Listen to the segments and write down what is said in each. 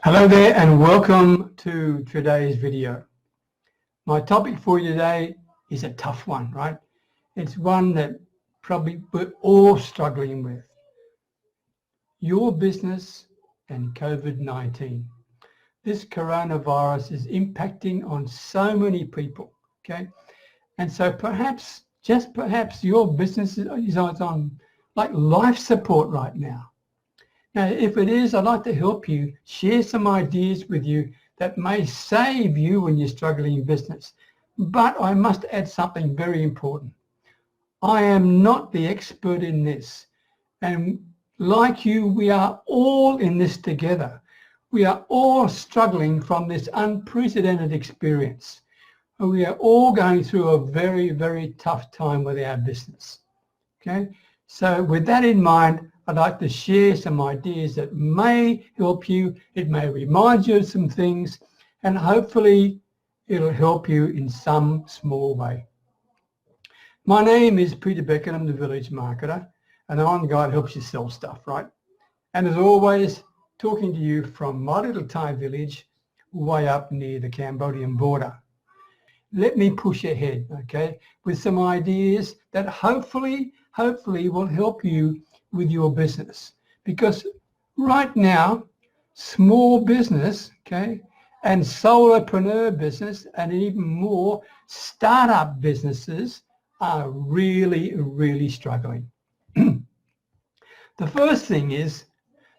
Hello there and welcome to today's video. My topic for you today is a tough one, right? It's one that probably we're all struggling with. Your business and COVID-19. This coronavirus is impacting on so many people, okay? And so perhaps, just perhaps, your business is on like life support right now. Now, if it is, I'd like to help you, share some ideas with you that may save you when you're struggling in business. But I must add something very important. I am not the expert in this. And like you, we are all in this together. We are all struggling from this unprecedented experience. And we are all going through a very, very tough time with our business. Okay? So with that in mind, I'd like to share some ideas that may help you. It may remind you of some things, and hopefully it'll help you in some small way. My name is Peter Beckenham, the Village Marketer, and I'm the guy that helps you sell stuff, right? And as always, talking to you from my little Thai village way up near the Cambodian border. Let me push ahead, okay, with some ideas that hopefully will help you with your business, because right now small business, okay, and solopreneur business and even more startup businesses are really struggling. The first thing is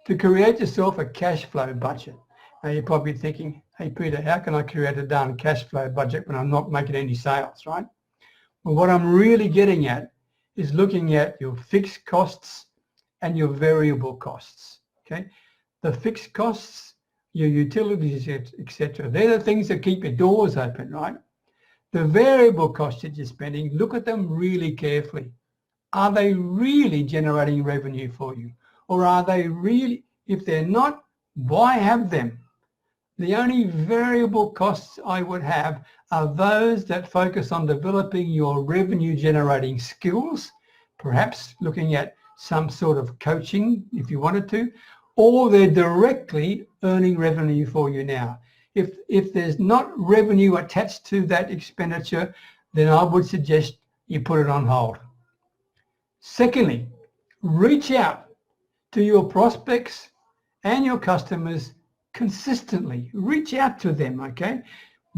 to create yourself a cash flow budget. Now you're probably thinking, hey Peter, how can I create a darn cash flow budget when I'm not making any sales, right? Well, what I'm really getting at is looking at your fixed costs and your variable costs, okay? The fixed costs, your utilities, etc. They're the things that keep your doors open, right? The variable costs that you're spending, look at them really carefully. Are they really generating revenue for you? Or are they really, if they're not, why have them? The only variable costs I would have are those that focus on developing your revenue generating skills, perhaps looking at some sort of coaching if you wanted to, or they're directly earning revenue for you now. If there's not revenue attached to that expenditure, then I would suggest you put it on hold. Secondly, reach out to your prospects and your customers consistently. Reach out to them, okay?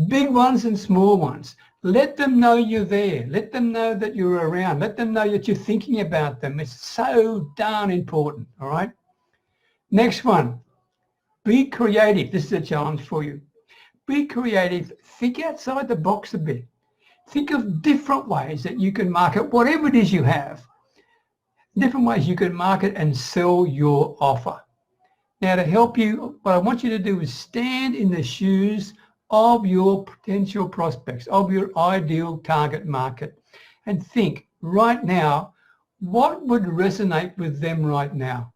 Big ones and small ones. Let them know you're there. Let them know that you're around. Let them know that you're thinking about them. It's so darn important, all right? Next one, be creative. This is a challenge for you. Be creative. Think outside the box a bit. Think of different ways that you can market whatever it is you have. Different ways you can market and sell your offer. Now to help you, what I want you to do is stand in the shoes of your potential prospects, of your ideal target market, and think right now, what would resonate with them right now?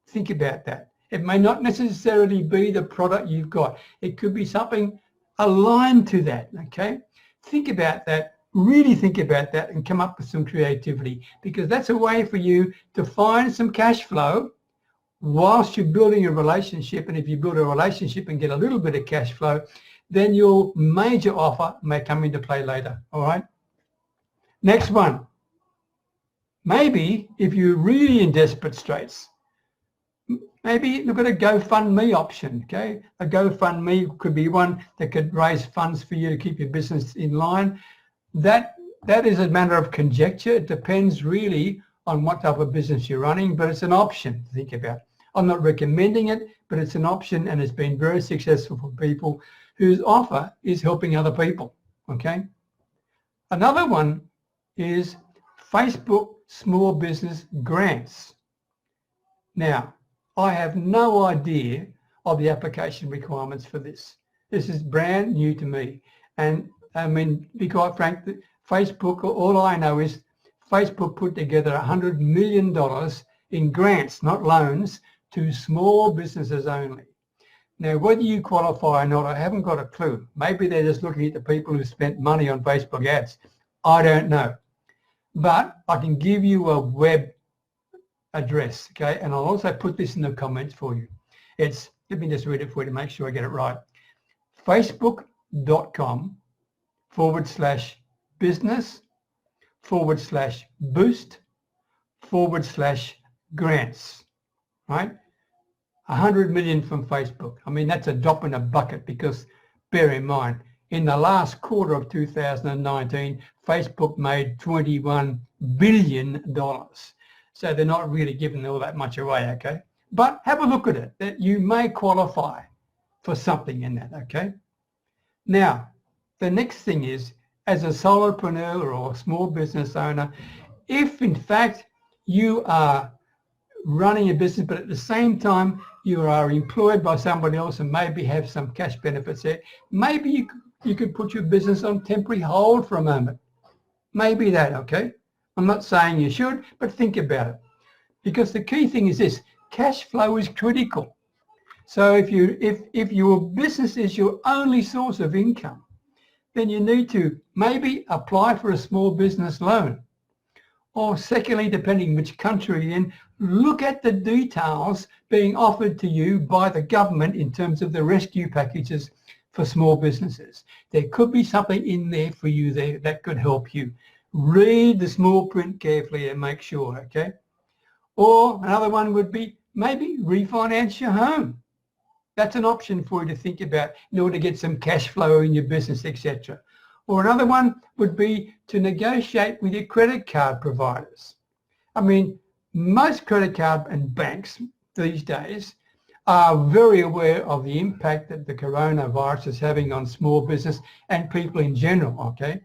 Think about that. It may not necessarily be the product you've got. It could be something aligned to that, okay? Think about that, really think about that, and come up with some creativity, because that's a way for you to find some cash flow whilst you're building a relationship. And if you build a relationship and get a little bit of cash flow, then your major offer may come into play later, all right? Next one. Maybe if you're really in desperate straits, maybe look at a GoFundMe option, okay? A GoFundMe could be one that could raise funds for you to keep your business in line. That is a matter of conjecture. It depends really on what type of business you're running, but it's an option to think about. I'm not recommending it, but it's an option, and it's been very successful for people whose offer is helping other people, okay? Another one is Facebook small business grants. Now, I have no idea of the application requirements for this. This is brand new to me. And I mean, to be quite frank, Facebook, all I know is Facebook put together $100 million in grants, not loans, to small businesses only. Now, whether you qualify or not, I haven't got a clue. Maybe they're just looking at the people who spent money on Facebook ads. I don't know. But I can give you a web address, okay? And I'll also put this in the comments for you. It's Let me just read it for you to make sure I get it right. Facebook.com/business/boost/grants, right? 100 million from Facebook. I mean, that's a drop in a bucket, because bear in mind, in the last quarter of 2019, Facebook made $21 billion. So they're not really giving all that much away, okay? But have a look at it, that you may qualify for something in that, okay? Now, the next thing is, as a solopreneur or a small business owner, if in fact you are running a business, but at the same time you are employed by somebody else and maybe have some cash benefits there, maybe you could put your business on temporary hold for a moment. Maybe that, okay? I'm not saying you should, but think about it. Because the key thing is this: cash flow is critical. So if your business is your only source of income, then you need to maybe apply for a small business loan. Or secondly, depending which country you're in, look at the details being offered to you by the government in terms of the rescue packages for small businesses. There could be something in there for you there that could help you. Read the small print carefully and make sure, okay? Or another one would be maybe refinance your home. That's an option for you to think about in order to get some cash flow in your business, etc. Or another one would be to negotiate with your credit card providers. I mean, most credit card and banks these days are very aware of the impact that the coronavirus is having on small business and people in general, okay?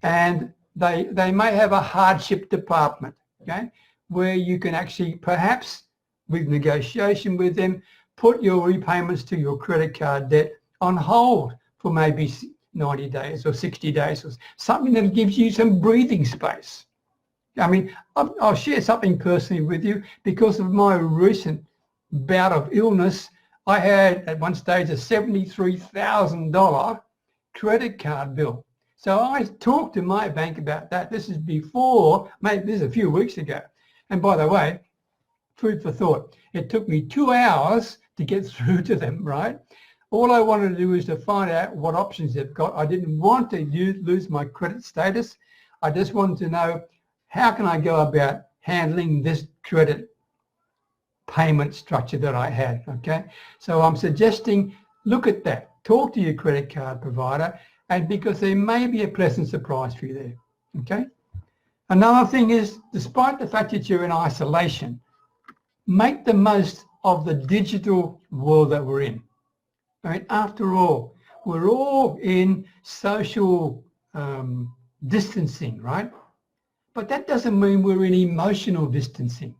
And they may have a hardship department, okay, where you can actually perhaps, with negotiation with them, put your repayments to your credit card debt on hold for maybe 90 days or 60 days, or something that gives you some breathing space. I mean, I'll share something personally with you. Because of my recent bout of illness, I had at one stage a $73,000 credit card bill. So I talked to my bank about that. This is before, maybe this is a few weeks ago. And by the way, food for thought, it took me 2 hours to get through to them, right? All I wanted to do is to find out what options they've got. I didn't want to lose my credit status. I just wanted to know, how can I go about handling this credit payment structure that I had, okay? So I'm suggesting, look at that. Talk to your credit card provider, and because there may be a pleasant surprise for you there, okay? Another thing is, despite the fact that you're in isolation, make the most of the digital world that we're in. I mean, after all, we're all in social distancing, right? But that doesn't mean we're in emotional distancing.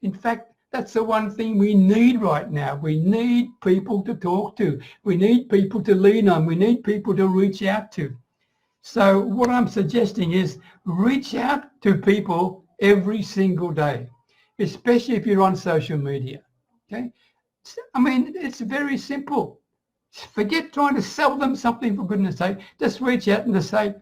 In fact, that's the one thing we need right now. We need people to talk to. We need people to lean on. We need people to reach out to. So what I'm suggesting is reach out to people every single day, especially if you're on social media, okay? I mean, it's very simple. Forget trying to sell them something, for goodness sake. Just reach out and just say,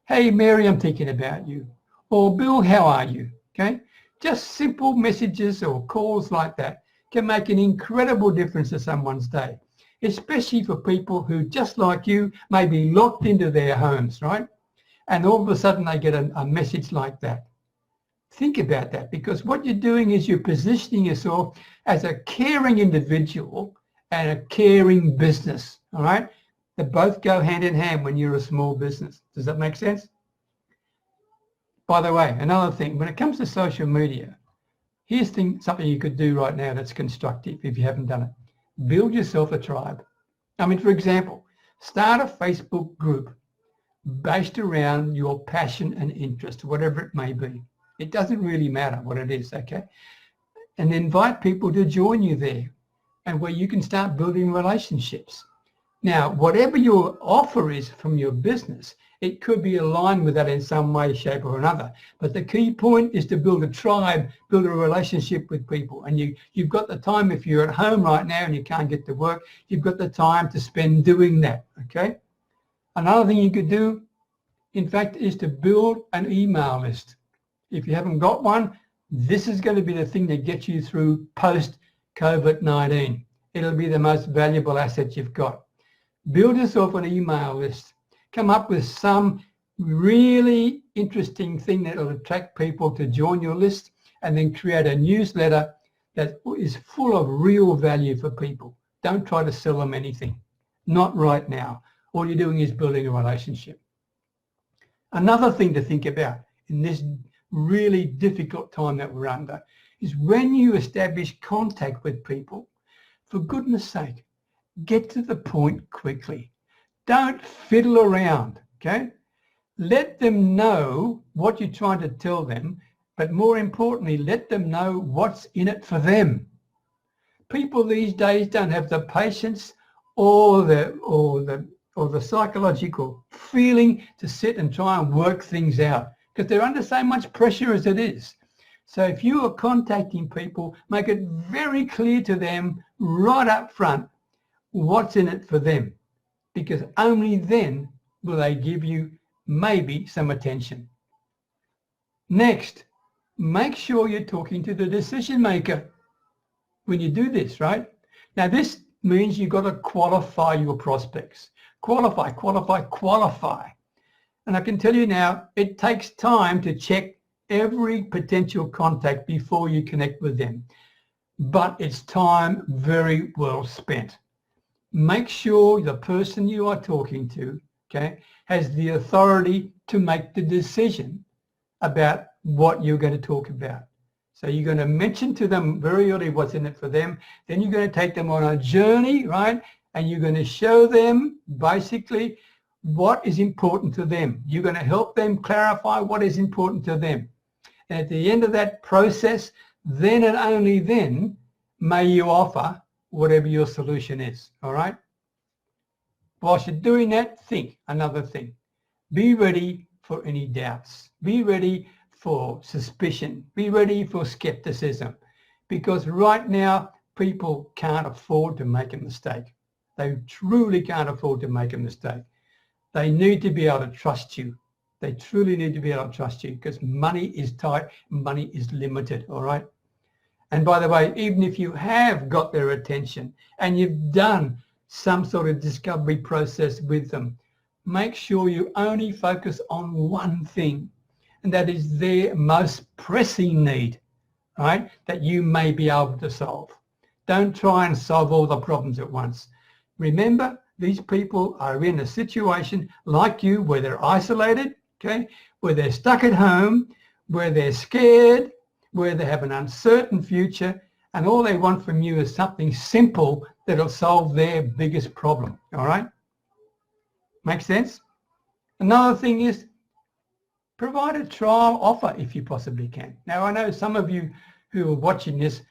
hey, Mary, I'm thinking about you. Or Bill, how are you? Okay? Just simple messages or calls like that can make an incredible difference to someone's day, especially for people who, just like you, may be locked into their homes, right? And all of a sudden they get a message like that. Think about that, because what you're doing is you're positioning yourself as a caring individual and a caring business, all right? They both go hand in hand when you're a small business. Does that make sense? By the way, another thing, when it comes to social media, here's something you could do right now that's constructive if you haven't done it. Build yourself a tribe. I mean, for example, start a Facebook group based around your passion and interest, whatever it may be. It doesn't really matter what it is, okay? And invite people to join you there, and where you can start building relationships. Now, whatever your offer is from your business, it could be aligned with that in some way, shape or another. But the key point is to build a tribe, build a relationship with people. And you've got the time, if you're at home right now and you can't get to work, you've got the time to spend doing that, okay? Another thing you could do, in fact, is to build an email list. If you haven't got one, this is going to be the thing that gets you through post-COVID-19. it'll be the most valuable asset you've got. Build yourself an email list. Come up with some really interesting thing that will attract people to join your list, and then create a newsletter that is full of real value for people. Don't try to sell them anything. Not right now. All you're doing is building a relationship. Another thing to think about in this really difficult time that we're under is when you establish contact with people, for goodness sake, get to the point quickly. Don't fiddle around, okay? Let them know what you're trying to tell them, but more importantly, let them know what's in it for them. People these days don't have the patience or the psychological feeling to sit and try and work things out, because they're under so much pressure as it is. So if you are contacting people, make it very clear to them right up front what's in it for them, because only then will they give you maybe some attention. Next, make sure you're talking to the decision maker when you do this, right? Now this means you've got to qualify your prospects. Qualify. And I can tell you now, it takes time to check every potential contact before you connect with them. But it's time very well spent. Make sure the person you are talking to, okay, has the authority to make the decision about what you're going to talk about. So you're going to mention to them very early what's in it for them. Then you're going to take them on a journey, right? And you're going to show them basically what is important to them. You're going to help them clarify what is important to them. And at the end of that process, then and only then may you offer whatever your solution is, all right? Whilst you're doing that, think another thing. Be ready for any doubts. Be ready for suspicion. Be ready for skepticism, because right now people can't afford to make a mistake. They truly can't afford to make a mistake. They need to be able to trust you. They truly need to be able to trust you, because money is tight, money is limited, all right? And by the way, even if you have got their attention and you've done some sort of discovery process with them, make sure you only focus on one thing, and that is their most pressing need, right, that you may be able to solve. Don't try and solve all the problems at once. Remember, these people are in a situation like you where they're isolated, okay, where they're stuck at home, where they're scared, where they have an uncertain future, and all they want from you is something simple that'll solve their biggest problem, all right? Make sense? Another thing is, provide a trial offer if you possibly can. Now, I know some of you who are watching this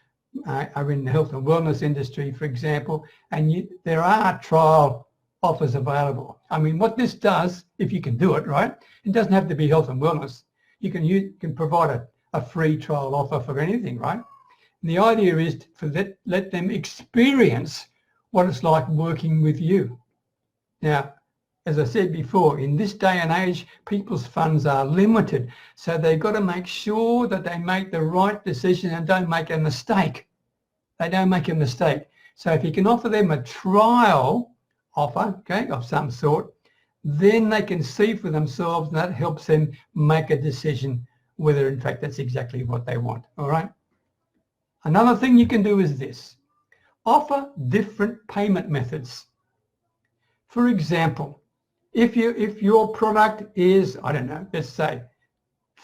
are in the health and wellness industry, for example, and there are trial offers available. I mean, what this does, if you can do it, right, it doesn't have to be health and wellness. You can provide a free trial offer for anything, right? And the idea is to let them experience what it's like working with you. Now, as I said before, in this day and age, people's funds are limited. So they've got to make sure that they make the right decision and don't make a mistake. They don't make a mistake. So if you can offer them a trial offer, okay, of some sort, then they can see for themselves, and that helps them make a decision whether in fact that's exactly what they want, all right? Another thing you can do is this. Offer different payment methods. For example, if your product is, I don't know, let's say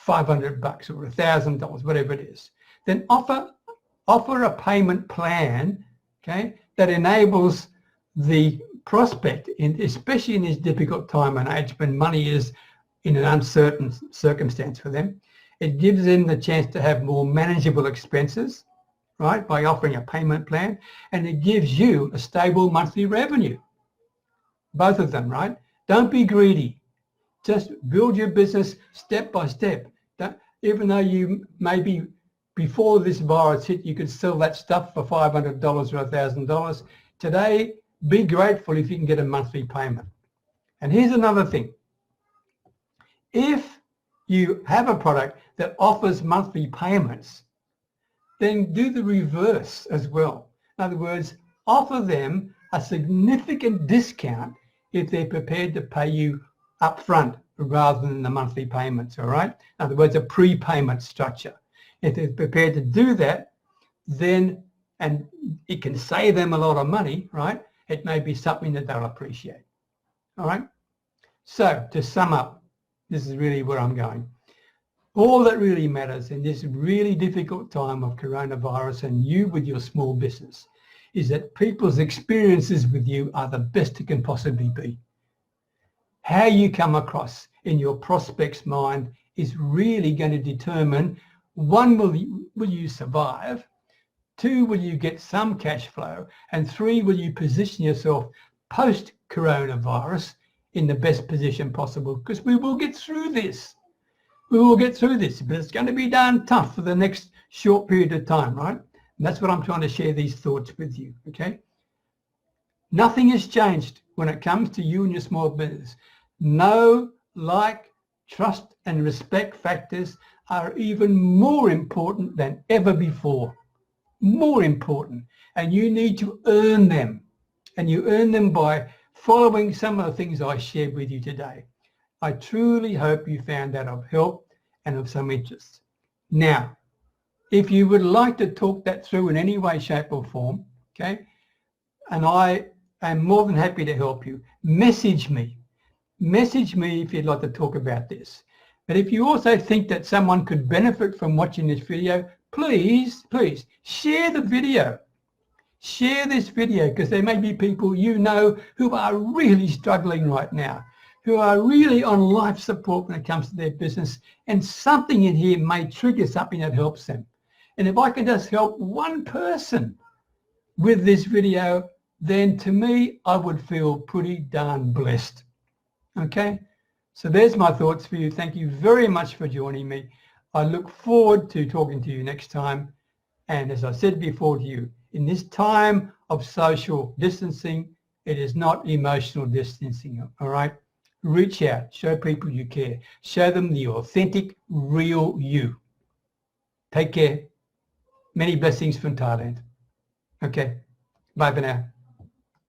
$500 or $1,000, whatever it is, then offer a payment plan, okay, that enables the prospect, especially in this difficult time and age when money is in an uncertain circumstance for them. It gives them the chance to have more manageable expenses, right, by offering a payment plan, and it gives you a stable monthly revenue. Both of them, right? Don't be greedy. Just build your business step by step. Even though you maybe before this virus hit, you could sell that stuff for $500 or $1,000. Today, be grateful if you can get a monthly payment. And here's another thing. If you have a product that offers monthly payments, then do the reverse as well. In other words, offer them a significant discount if they're prepared to pay you up front rather than the monthly payments, all right? In other words, a prepayment structure. If they're prepared to do that, then, and it can save them a lot of money, right? It may be something that they'll appreciate, all right? So to sum up, this is really where I'm going. All that really matters in this really difficult time of coronavirus and you with your small business is that people's experiences with you are the best it can possibly be. How you come across in your prospect's mind is really going to determine, one, will you survive? Two, will you get some cash flow? And three, will you position yourself post-coronavirus in the best position possible? Because we will get through this. We will get through this, but it's going to be darn tough for the next short period of time, right? And that's what I'm trying to share these thoughts with you, okay? Nothing has changed when it comes to you and your small business. Know, like, trust, and respect factors are even more important than ever before. More important. And you need to earn them. And you earn them by following some of the things I shared with you today. I truly hope you found that of help and of some interest. Now, if you would like to talk that through in any way, shape or form, okay, and I am more than happy to help you, message me. Message me if you'd like to talk about this. But if you also think that someone could benefit from watching this video, please share the video. Share this video because there may be people you know who are really struggling right now, who are really on life support when it comes to their business, and something in here may trigger something that helps them. And if I can just help one person with this video, then to me, I would feel pretty darn blessed. Okay? So there's my thoughts for you. Thank you very much for joining me. I look forward to talking to you next time. And as I said before to you, in this time of social distancing, it is not emotional distancing, all right? Reach out, show people you care, show them the authentic, real you. Take care. Many blessings from Thailand. Okay, bye for now.